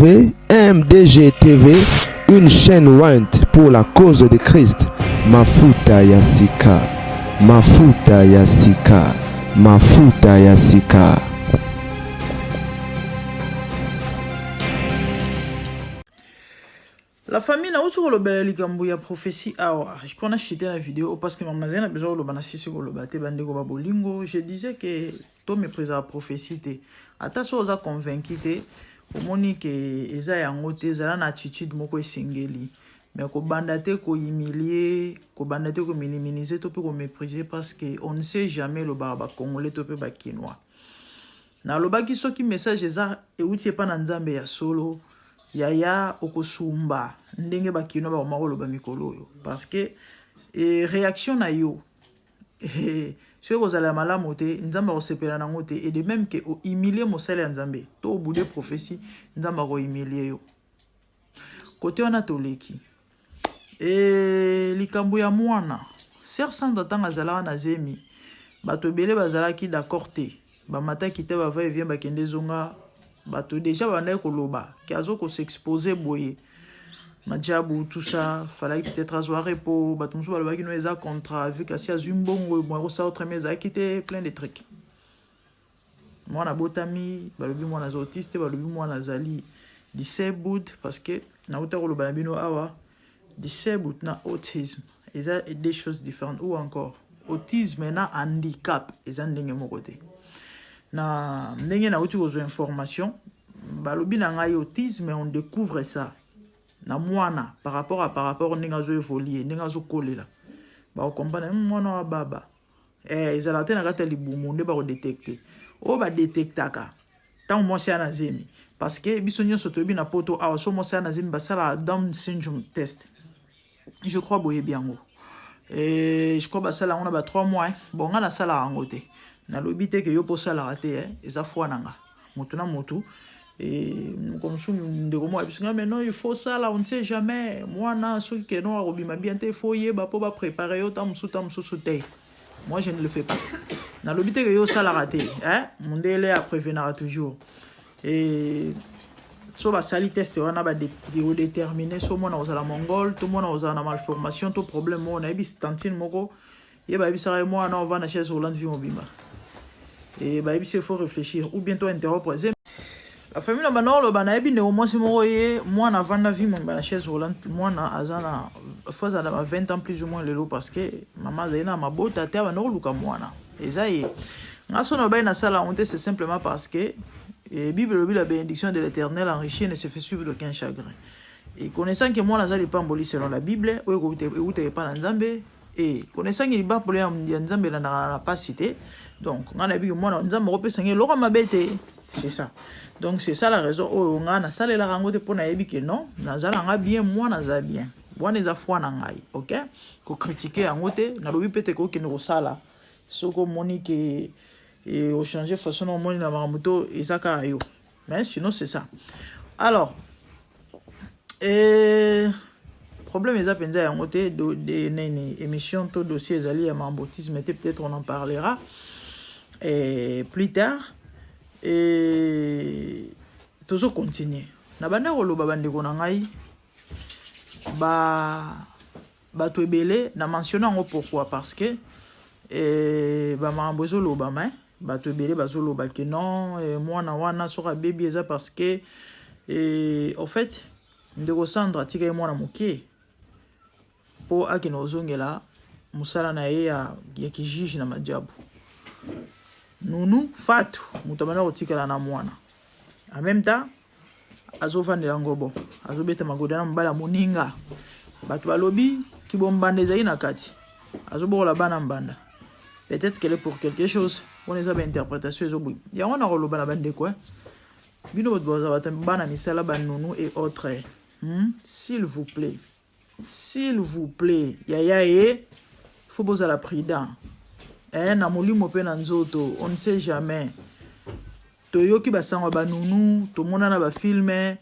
MDG TV, une chaîne Wint pour la cause de Christ. Mafuta Yasika, Mafuta Yasika, Mafuta Yasika. La famille n'a autre le bel ligambo ya prophétie awa. Je connais acheté la vidéo parce que maman a besoin de banassi sur le baté bande ko babolingo. Je disais que to me présente la prophétie te. Ata so za convaincu te. Omoni que eza ya ngote za na attitude moko esengeli. Mais ko bandate ko humilier, ko bandate ko minimiser to pe ko mépriser parce que on ne sait jamais le barba congolais to pe ba kinois. Na lo baki soki message eza e uti pa na nzambe ya solo. Yaya okosumba ndenge bakino ba makolo ba mikolo yo parce que réaction na yo ce que la malamu te nzamba osepela na ngote et de même que o humilier mosala nzambe to obude prophétie nzamba ko humilier yo côté on a toleki et likambo ya mwana ser sanda tanga zala na zemi bato bele bazala ki d'accord te ba mata kite ba va et vient ba kende zonga bato déjà banaye koloba ki azo ko s'exposer boye majabu tout ça fallait peut-être avoir repos bato muso baloba ki no eza contrat vu kasi azumbongo moi ça autre mais a quitté plein de trucs mwana botami balobi mwana autiste balobi mwana zali disabled parce que na uta koloba na bino awa disabled na autisme eza des choses différentes ou encore autisme na handicap eza ndenge moko te na ndenge na uti kozo information balobi na ngai autisme on découvre ça na mwana par rapport ndenge azo évoluer ndenge azo kolela ba comprendre mwana wa baba ezala te na kata libumu nde ba ko détecter o ba détectaka tant moi c'est na zemi parce que biso nyonso toyebi na poto awa so mo c'est na zemi basala Down syndrome test je crois boye biango et je crois basala on a ba 3 mois bon nga na sala angote na lobité que yo posala raté eza foi nanga mutu na mutu et comme ça de comment mais non il faut ça là on ne sait jamais moi na ceux qui non robima bien te faut yeba po ba préparer yo tam sous te moi je ne le fais pas na lobité que yo sala raté mon délai à prévenir toujours et so ba sali test wana ba déterminer so mona osala mongol tout mona osala malformation tout problème on a bi tantine moko yeba bi sara moi na on va na chaise roulante vie mobima et bah il faut réfléchir ou bientôt interrompre la famille na banolo bana ebi ndeko mwasi moko ye mwana vanda vie mon bana chaise roulante mwana azana fois à 20 ans plus ou moins lelo parce que maman zaina mabota te bana luka mwana eza ye ngaso no ba na sala honte c'est simplement parce que Bible la bénédiction de l'Éternel enrichit ne se fait suivre d'aucun chagrin et connaissant que mwana zali pamboli selon la Bible ou écoutez pas nzambe et connaissant qu'il ba pour nzambe na pas cité donc on a vu que mwana nzambe repesa ngelo ko mabete c'est ça. Donc c'est ça la raison où on a salé la rangote pour naïbi que non, nazala bien, moi naza bien. Moi neza foi nangai, ok? Ko critiquer en côté, na lobi pete ko kino sala. Soko moni que et au changer façon non moni na mamuto isaka yo. Mais sinon c'est ça. Alors problème est à penser en côté de émission tout dossier ezali à mambotisme peut-être on en parlera et plus tard. Et toujours continuer na banda koloba bandeko na ngai ba to ebele na mentionner ngo pourquoi parce que ba mambozo loba mais ba to ebele bazoloba que non mwana wana soka baby eza parce que en fait ndeko Sandra tika mwana mokie po akina ozongela musala na ye ya kijiji na majabu Nounou Fatou mutabana kotikala na mwana en même temps azofandela ngobo azobeta magodana mbala moninga bato balobi kibombande zayi na kati azobola bana mbanda peut-être qu'elle est pour quelque chose on les a bien interprétation ezobu ya on a roloba na bande quoi bino boza bana misala ba nounou et autres s'il vous plaît ya faut boza la prudent na molimo pe na nzoto on ne sait jamais toyoki basango ba nunu to mona ba filme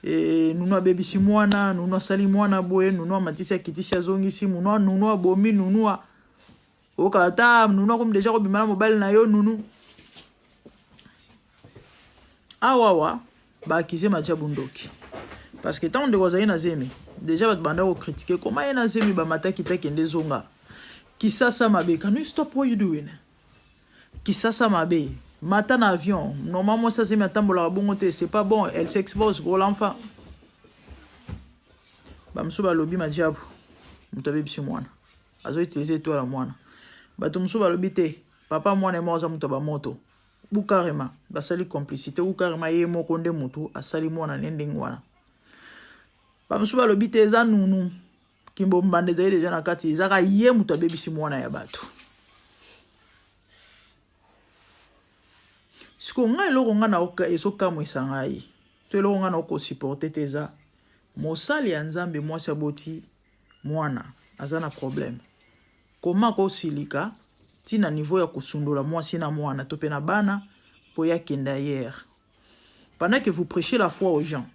nunu abebisi mwana nunu asali mwana boye nunu matisi kitisha zongisi nunu abomi nunu okata nunu comme déjà ko bimala mobile na yo nunu awawa ba akize Madjabou Ndoki. Parce que tant de Rosaï Nazemi, déjà votre bande au critiquer comment il Nazemi ba mata kita kende zonga. Kisasa mabe, can you stop what you doing? Kisasa mabe, mata na avion, normalement ça c'est matambola bongote, c'est pas bon, elle s'expose pour l'enfant. Bamsuba lobi Madjabou, mutabe bisi mwana. Azo utiliser toi la mwana. Bato msuba lobi te, papa mwana moza mutaba moto. Ou carrément, basali complicité ou carrément ye moko nde mutu asali mwana nende ngwana. Bamsuba lobi te eza nunu kimbo mbande za ile jana kati zaka ye mutu abebisi mwana ya bato. Siko nga eloko nga na oka esoka mwisa ngai. To eloko nga na oko supporter teza. Mosali ya Nzambe mwasi aboti mwana azana problème. Comment ko silika tina niveau ya kusundula mwasi na mwana to pe na bana po ya kenda hier. Pendant que vous prêchez la foi aux gens.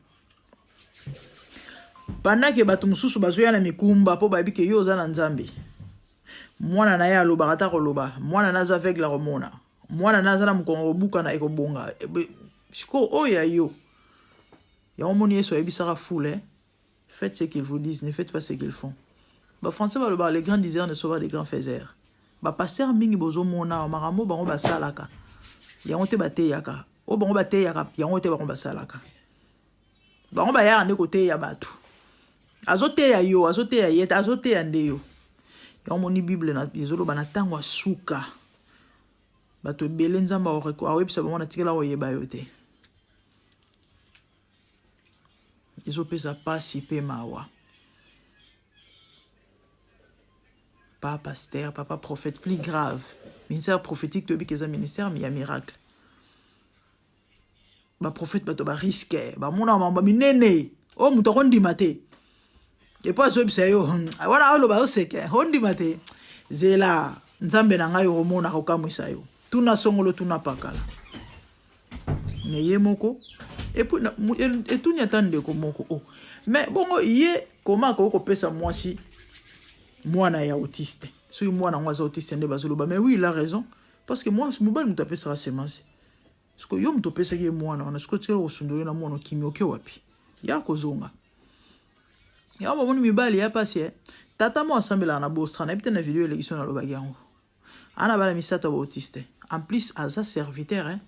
Pendant que bato mususu bazoya na mikumba po babi ke yo za na Nzambe. Mwana na ya loba kata koloba, mwana naza aveugle romona. Mwana naza na mukongo buka na ekobonga. Siko oya yo. Ya omoni yeso ebisara foule. Faites ce qu'ils vous disent, ne faites pas ce qu'ils font. Bah français va le bar les grands diseurs ne sont pas des grands faiseurs. Bah passer mingi bozo mona maramo bango basalaka. Yango te bate yaka. O bango bate yaka, yango te bango basalaka. Bango ba ya ne côté ya batu. Azote ya yo, azote ya yeta, azote ya ndeyo. Yango moni Bible na bizolo bana tangwa suka. Bato bele nzamba oreko awebisa bango na tikela oyeba yote. Ils pesa pasi pe mawa. Pas pasteur, papa prophète, plus grave. Ministère prophétique, tu as vu qu'il y a un ministère, mais il y a un miracle. Bah prophète, bah tu vas risquer. Bah mon homme, bah minene. Oh, mouton on dit maté. Et pas ça, c'est yo. Voilà, on va aussi que on dit maté. Zela, nzambe na ngai romo na kokamwisa yo. Tuna songolo tuna pakala. Neye moko. Et puis, et tout n'y attend de komoko. Oh. Mais bon, yé, comment ko pesa moi si mwana ya autiste. Si mwana ngwaza autiste nde bazoloba. Mais oui, il a raison. Parce que moi, mobile nous tape sa semence. Parce que yo mto pesa ye mwana, on a ce que tu as osundole na mwana kimioke wapi. Ya kozonga. Ya maboni mibali ya passé. Tata mo assemblée na bostra na peut-être na vidéo élection na loba yango. Ana bala misato autiste. En plus, aza serviteur hein.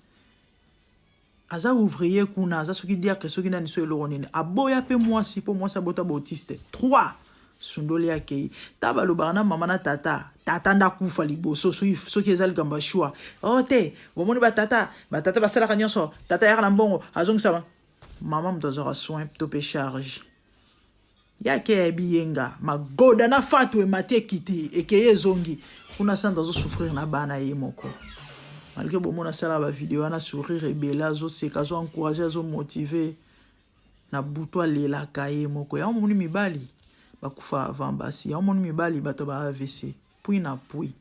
Aza ouvrier kuna aza soki dia que soki nani so eloronene aboya pe moi si po moi sa bota bautiste 3 sundoli akei taba lo bana mama na tata nda kufa liboso soki ezali gamba shwa ote bomoni ba tata basala kanyoso tata ya na mbongo azongisa mama mtozora soin to pe charge yake biyenga magoda na fatu e mate kiti ekeye zongi kuna sanda zo souffrir na bana yemoko. Malgré bon mon asala ba vidéo na sourire et bela zo seka zo encourager zo motiver na butwa lela kaye moko ya moni mibali ba kufa avant basi ya moni mibali bato ba AVC puis na puis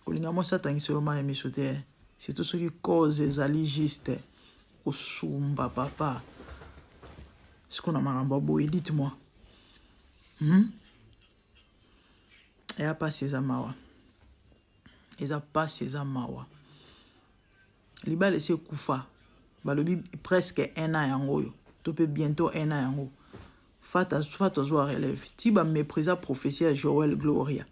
kolinga mo satangi seulement emisote c'est tout ce qui cause ezali juste osumba papa ce qu'on a maramba boy dites-moi et a pas ces amawa. Ils ont passé ces mawa. Liba laissé koufa. Balobi presque 1 an yango. Topé bientôt 1 an yango. Fata zoa relève. Tiba méprisa prophétie à Joël Gloria.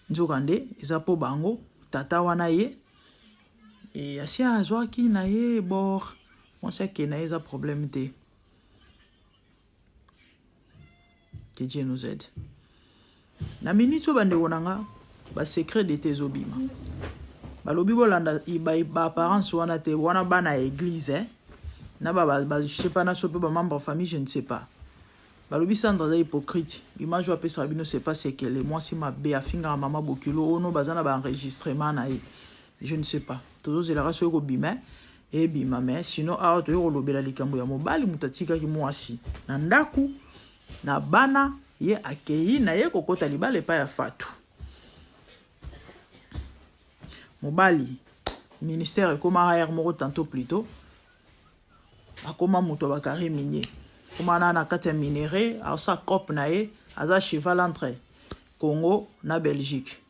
Nzokande, izapo bango, tata wana ye. Et asia zoa ki na ye bor. On sait que na ye za problème te. Que Dieu nous aide. Na minute bande wonanga. Ba secret de tes obima. Ba lobi bolanda ba parents wana te wana bana église hein. Na ba je sais pas na sope ba membre famille je ne sais pas. Ba lobi sandra za hypocrite. Image wa pesa bino c'est pas c'est qu'elle moi si ma be afinga mama bokilo ono bazana ba enregistrement na je ne sais pas. Toujours il ra so ko bima et bima mais sinon a to yo lobela likambo ya mobali mutatika ki mwasi. Na ndaku na bana ye akei na ye kokota libale pa ya fatu. Mobali, ministère comme arrière moro tantôt plus tôt. A comment moto bakari minier. Comment na kata minéré, a sa cop nae, a sa cheval entre Congo na Belgique.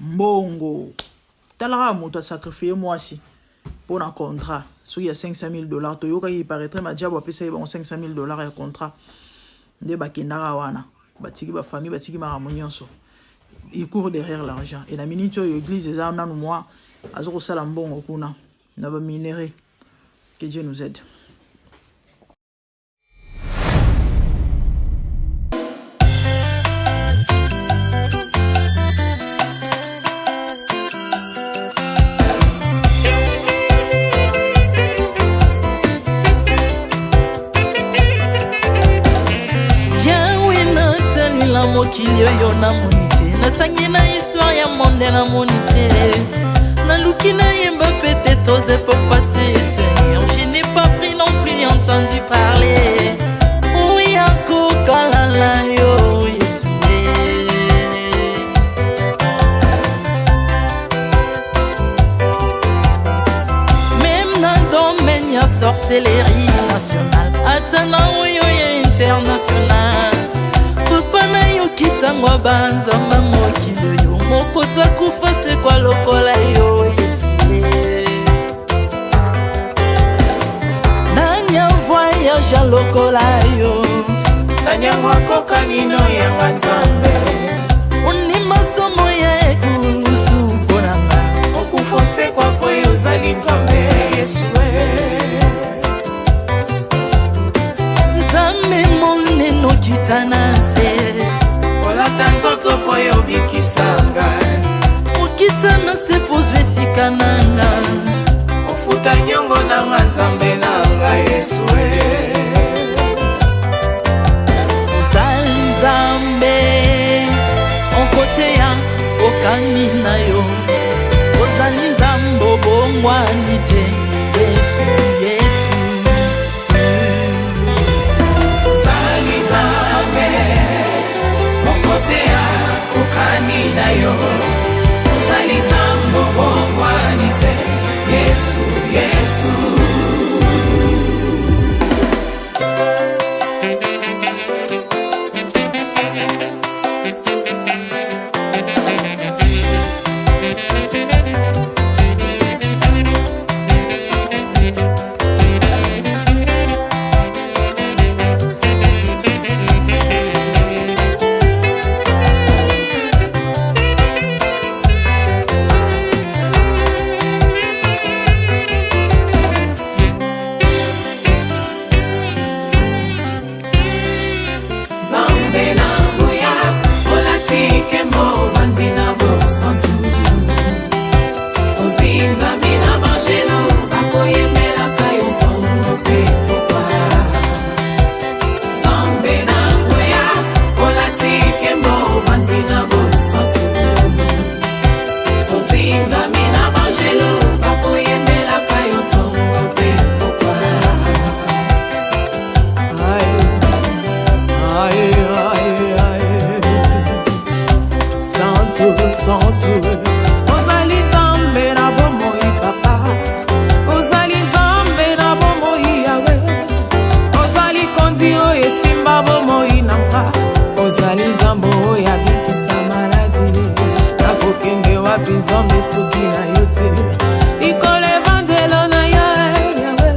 Mbongo. Talara moto sacrifier moi si. pour un contrat. Si il y a 500 000 $, Toyoka il paraîtrait ma diable après ça il y a 500 000 $ un contrat. De bakendara wana, batiki ba famille, batiki ma ramonionso. Il court derrière l'argent. Et la minute où l'église est là, moi, azoko salambon okuna, na ba minéré. Que Dieu nous aide. Mokili yo na monite natangi na histoire ya monde na monite na luki na yemba pete toze pour passer Seigneur je n'ai pas pris non plus entendu parler oui encore la yo Yesu même dans le domaine ya sorcellerie nationale atana yo international papa na yo kisangwa banzamba mokili yo mopota kufa se kwa lokola yo Yesu nanya voyage a lokola yo nanya wakoka nino ya nzambe uni masomo ya ekulusu konanga okufose kwa poyo zali nzambe Yesu nzambe moneno kitana olata nzoto po yo bikisanga okitana se pozwe sikananga ofuta nyongo na nzambe nanga Yesu ozali nzambe onkote ya okani na yo ozali nzambe obongwani te Yesu Yesu ozali nzambe okotea kokani na yo ozali nzambe obongwani te Yesu Yesu ozali nzambe na bomoi papa ozali nzambe na bomoi yawe ozali kondi oyo esimba bomoi nanga ozali nzambe oyo abikisa maladi nakokende wapi nzambe soki na yo te likolo evangelo na yo yawe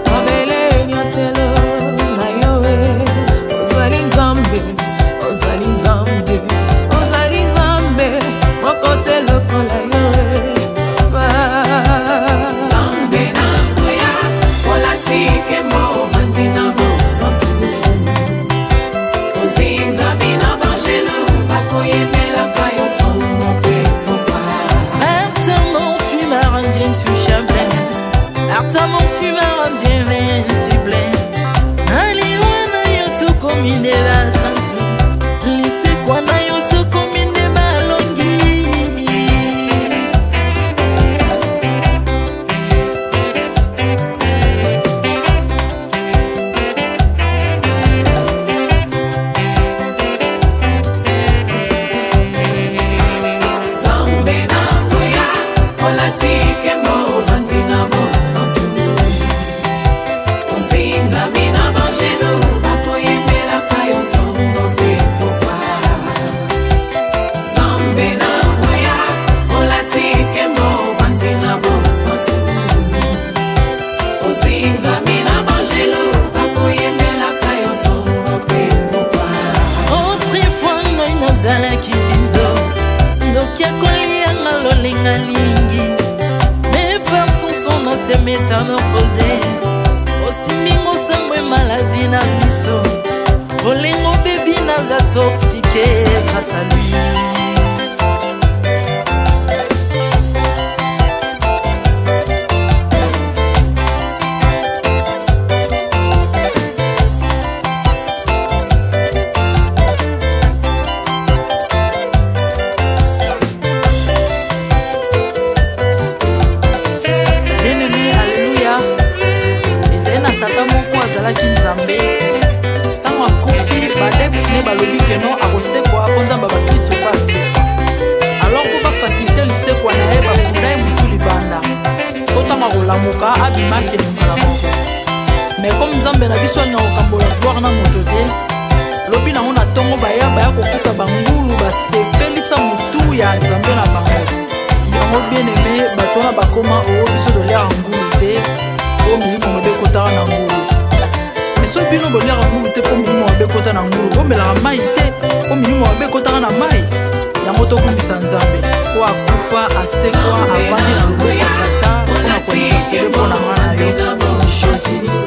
mabele nyotelo na yo ozali nzambe ozali nzambe mokote lokola yo nzambe na ngoya olatike mo vandi na bosantu ozinga bina bangelo bakoyemelaka yo ntongo mpe popa Maintenant tu m'as rendu intouchable Maintenant tu m'as rendu invincible Aliwana yo tokomine la santu Lise kwana yo tokomine balongi nzambe na ngoya olatike mo vandi na bosantu ozinga bina bangelo bakoyemelaka yo ntongo nga lingi mais personne son nom s'est métamorphosé osimingo sambwe maladie na miso olingo baby naza toxiqué grâce à lui. Tango akofi badepsine balobi keno akosekwa aponzamba bakristo basekwa alors po bafacilite lisekwa na ye bakunda ye mutu libanda po ntango akolamuka abimaki lingala moko mais comme nzambe na biso alinga kokambola gloire na moto te lobi nango na ntongo baya kokuta bangulu basepelisa mutu ya nzambe na bango yango bien aimé bato wana bakoma oyo biso toliaka ngulu te po milimo mabe ekotaka na ngulu so bino boliaka ngulu te po milimo mabe ekota na ngulu bomelaka mai te po milimo mabe ekotaka na mai yango tokumisa nzambe po akufa asekwa avandi na loboko ya tata mpona kointersede mpo na nga na yo jésus